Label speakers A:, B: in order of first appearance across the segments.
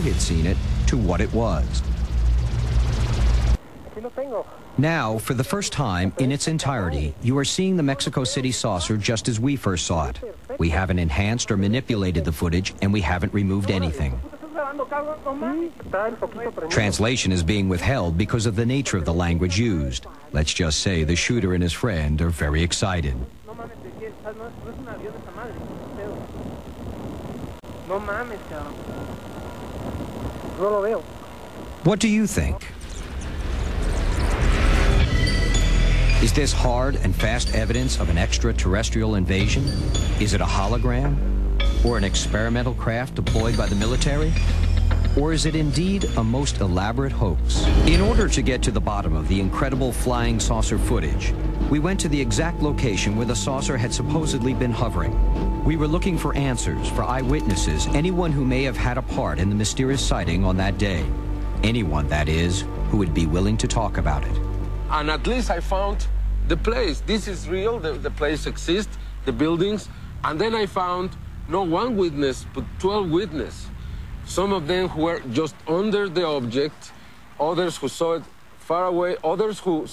A: had seen it to what it was. Now, for the first time in its entirety, you are seeing the Mexico City saucer just as we first saw it. We haven't enhanced or manipulated the footage, and we haven't removed anything. Translation is being withheld because of the nature of the language used. Let's just say the shooter and his friend are very excited. What do you think? Is this hard and fast evidence of an extraterrestrial invasion? Is it a hologram? Or an experimental craft deployed by the military? Or is it indeed a most elaborate hoax? In order to get to the bottom of the incredible flying saucer footage, we went to the exact location where the saucer had supposedly been hovering. We were looking for answers, for eyewitnesses, anyone who may have had a part in the mysterious sighting on that day. Anyone, that is, who would be willing to talk about it.
B: And at least I found the place. This is real, the place exists, the buildings. And then I found not one witness, but 12 witnesses. Some of them who were just under the object, others who saw it far away, others who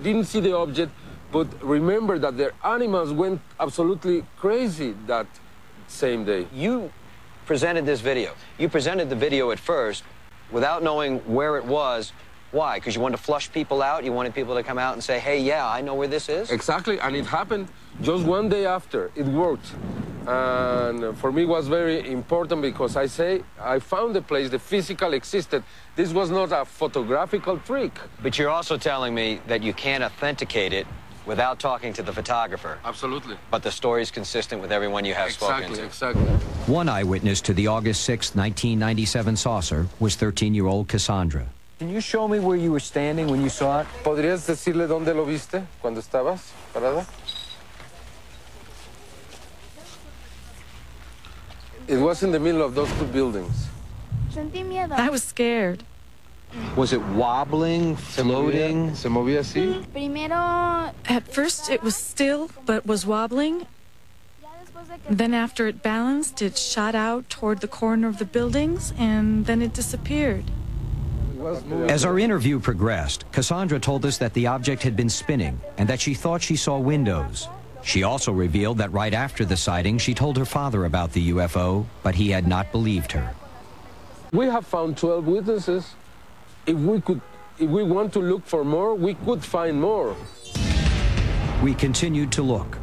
B: didn't see the object, but remember that their animals went absolutely crazy that same day.
C: You presented this video. You presented the video at first without knowing where it was. Why? Because you wanted to flush people out? You wanted people to come out and say, hey, yeah, I know where this is?
B: Exactly, and it happened just one day after. It worked. And for me, it was very important because I found the place, the physical existed. This was not a photographical trick.
C: But you're also telling me that you can't authenticate it without talking to the photographer.
B: Absolutely.
C: But the story's consistent with everyone you have spoken to.
B: Exactly.
A: One eyewitness to the August 6, 1997 saucer was 13-year-old Cassandra.
C: Can you show me where you were standing when you saw it?
B: ¿Podrías decirle dónde lo viste cuando estabas parada? It was in the middle of those two buildings.
D: I was scared.
A: Was it wobbling, floating?
B: Se movía así?
D: At first it was still, but was wobbling. Then after it balanced, it shot out toward the corner of the buildings, and then it disappeared.
A: As our interview progressed, Cassandra told us that the object had been spinning and that she thought she saw windows. She also revealed that right after the sighting, she told her father about the UFO, but he had not believed her.
B: We have found 12 witnesses. If we want to look for more, we could find more.
A: We continued to look.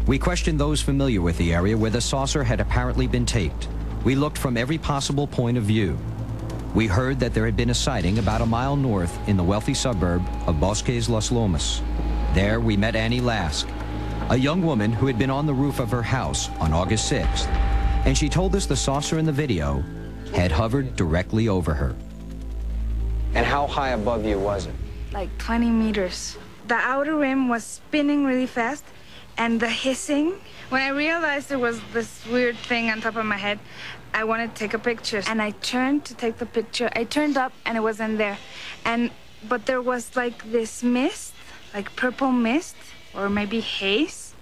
A: We questioned those familiar with the area where the saucer had apparently been taped. We looked from every possible point of view. We heard that there had been a sighting about a mile north in the wealthy suburb of Bosques Las Lomas. There we met Annie Lask, a young woman who had been on the roof of her house on August 6th, and she told us the saucer in the video had hovered directly over her.
C: And how high above you was it?
E: Like 20 meters. The outer rim was spinning really fast, and the hissing. When I realized there was this weird thing on top of my head, I wanted to take a picture, and I turned to take the picture. I turned up, and it wasn't there. But there was like this mist, like purple mist, or maybe haze.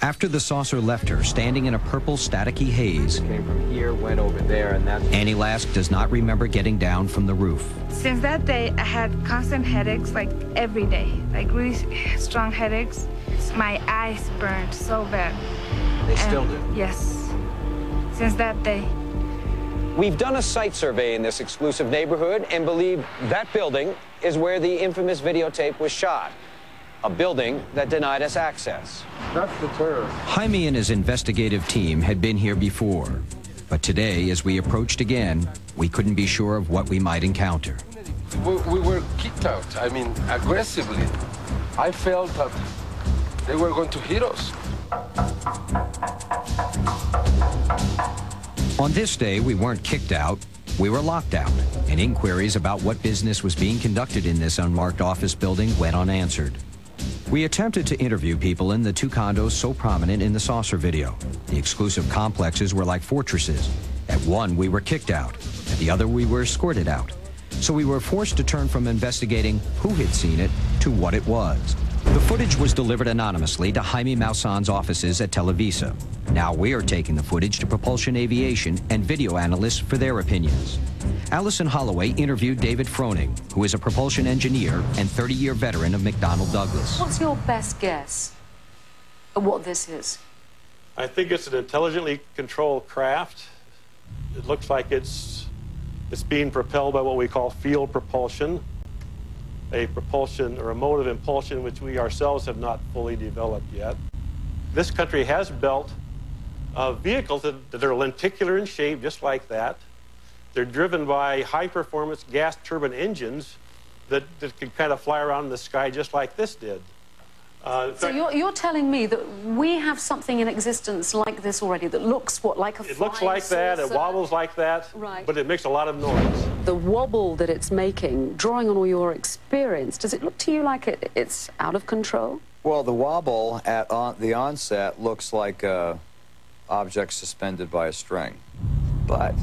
A: After the saucer left her, standing in a purple staticky haze,
C: Came from here, went over there, and that's...
A: Annie Lask does not remember getting down from the roof.
E: Since that day, I had constant headaches, like every day, like really strong headaches. My eyes burned so bad.
C: They still do?
E: Yes, since that day.
C: We've done a site survey in this exclusive neighborhood and believe that building is where the infamous videotape was shot. A building that denied us access.
B: That's the terror.
A: Jaime and his investigative team had been here before, but today, as we approached again, we couldn't be sure of what we might encounter.
B: We were kicked out, I mean, aggressively. I felt that they were going to hit us.
A: On this day, we weren't kicked out, we were locked out, and inquiries about what business was being conducted in this unmarked office building went unanswered. We attempted to interview people in the two condos so prominent in the saucer video. The exclusive complexes were like fortresses. At one, we were kicked out. At the other, we were escorted out. So we were forced to turn from investigating who had seen it to what it was. The footage was delivered anonymously to Jaime Maussan's offices at Televisa. Now we are taking the footage to Propulsion Aviation and video analysts for their opinions. Allison Holloway interviewed David Froning, who is a propulsion engineer and 30-year veteran of McDonnell Douglas.
F: What's your best guess at what this is?
G: I think it's an intelligently controlled craft. It looks like it's being propelled by what we call field propulsion, a propulsion or a mode of impulsion which we ourselves have not fully developed yet. This country has built vehicles that are lenticular in shape, just like that. They're driven by high-performance gas turbine engines that can kind of fly around in the sky just like this did.
F: So you're telling me that we have something in existence like this already that looks like a flying
G: It looks like that, it wobbles like that,
F: right.
G: But it makes a lot of noise.
F: The wobble that it's making, drawing on all your experience, does it look to you like it's out of control?
H: Well, the wobble at the onset looks like an object suspended by a string. But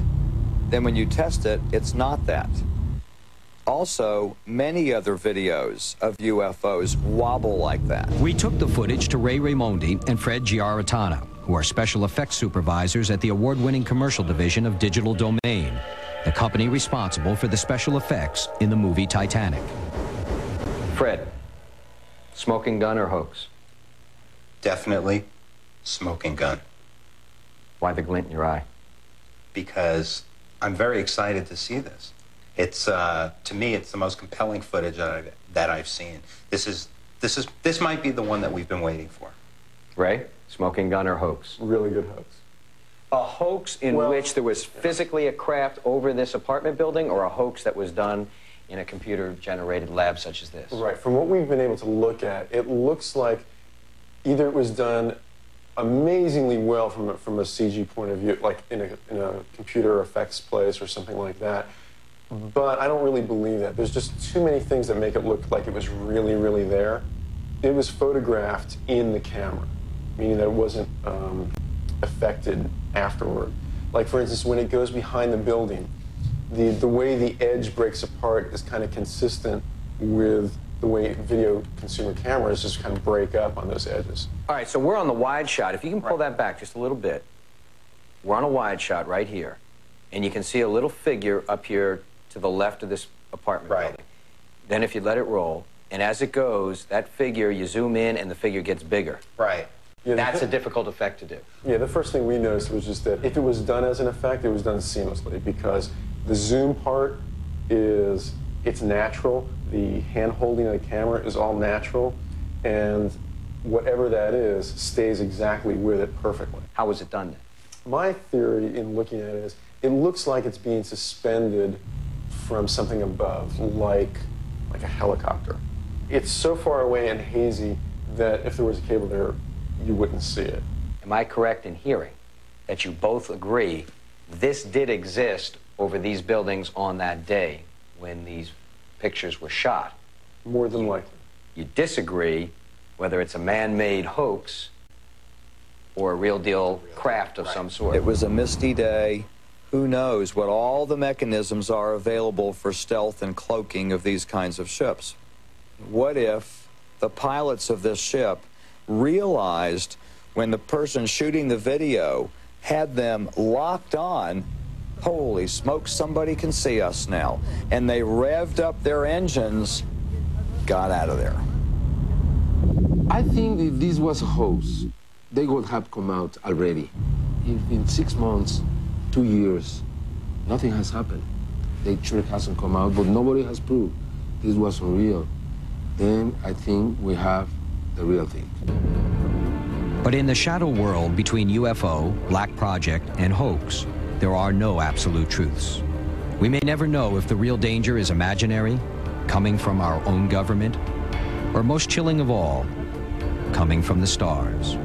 H: then when you test it, it's not that. Also, many other videos of UFOs wobble like that.
A: We took the footage to Ray Raimondi and Fred Giaratana, who are special effects supervisors at the award-winning commercial division of Digital Domain, the company responsible for the special effects in the movie Titanic.
C: Fred, smoking gun or hoax?
I: Definitely smoking gun.
C: Why the glint in your eye?
I: Because I'm very excited to see this. It's to me, it's the most compelling footage that I've seen. This might be the one that we've been waiting for.
C: Ray, smoking gun or hoax?
J: Really good hoax.
C: A hoax in which there was physically a craft over this apartment building, or a hoax that was done in a computer-generated lab such as this?
J: Right. From what we've been able to look at, it looks like either it was done amazingly well from a CG point of view, like in a computer effects place or something like that. But I don't really believe that. There's just too many things that make it look like it was really, really there. It was photographed in the camera, meaning that it wasn't affected afterward. Like, for instance, when it goes behind the building, the way the edge breaks apart is kind of consistent with the way video consumer cameras just kind of break up on those edges.
C: All right, so we're on the wide shot. If you can pull that back just a little bit. We're on a wide shot right here. And you can see a little figure up here to the left of this apartment building. Then if you let it roll, and as it goes, that figure, you zoom in and the figure gets bigger.
I: Right.
J: Yeah,
C: that's a difficult effect to do.
J: Yeah, the first thing we noticed was just that if it was done as an effect, it was done seamlessly, because the zoom part it's natural. The hand holding of the camera is all natural, and whatever that is stays exactly with it perfectly.
C: How was it done then?
J: My theory in looking at it is it looks like it's being suspended from something above, like a helicopter. It's so far away and hazy that if there was a cable there, you wouldn't see it.
C: Am I correct in hearing that you both agree this did exist over these buildings on that day when these pictures were shot?
J: More than likely.
C: You disagree whether it's a man-made hoax or a real deal craft of some sort.
H: It was a misty day. Who knows what all the mechanisms are available for stealth and cloaking of these kinds of ships? What if the pilots of this ship realized when the person shooting the video had them locked on, holy smoke, somebody can see us now, and they revved up their engines, got out of there?
B: I think if this was a hoax, they would have come out already. If in 6 months, 2 years, nothing has happened. The truth hasn't come out, but nobody has proved this wasn't real. Then I think we have the real thing.
A: But in the shadow world between UFO, Black Project, and hoax, there are no absolute truths. We may never know if the real danger is imaginary, coming from our own government, or most chilling of all, coming from the stars.